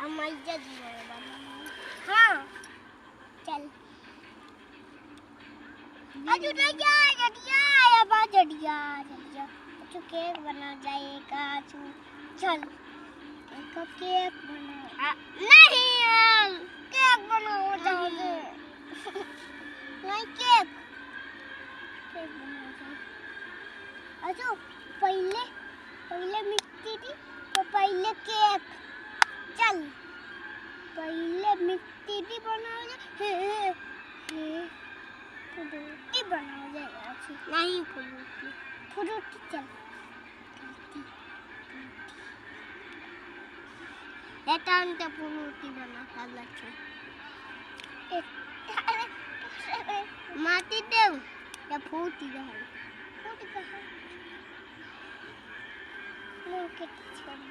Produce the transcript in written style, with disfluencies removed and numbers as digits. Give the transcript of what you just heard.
मजा दिया हाँ चल जडिया तो केक बना जाएगा चल केक बना नहीं केक बनाओ जाओगे नहीं केक बना अच्छा पहले मिट्टी थी तो पहले केक चल पहले मिट्टी भी बनाओ फ्रूटी बनाओ नहीं फ्रूटी चल एटांटे फ्रूटी बना खाला माटी देव या फ्रूटी कहाँ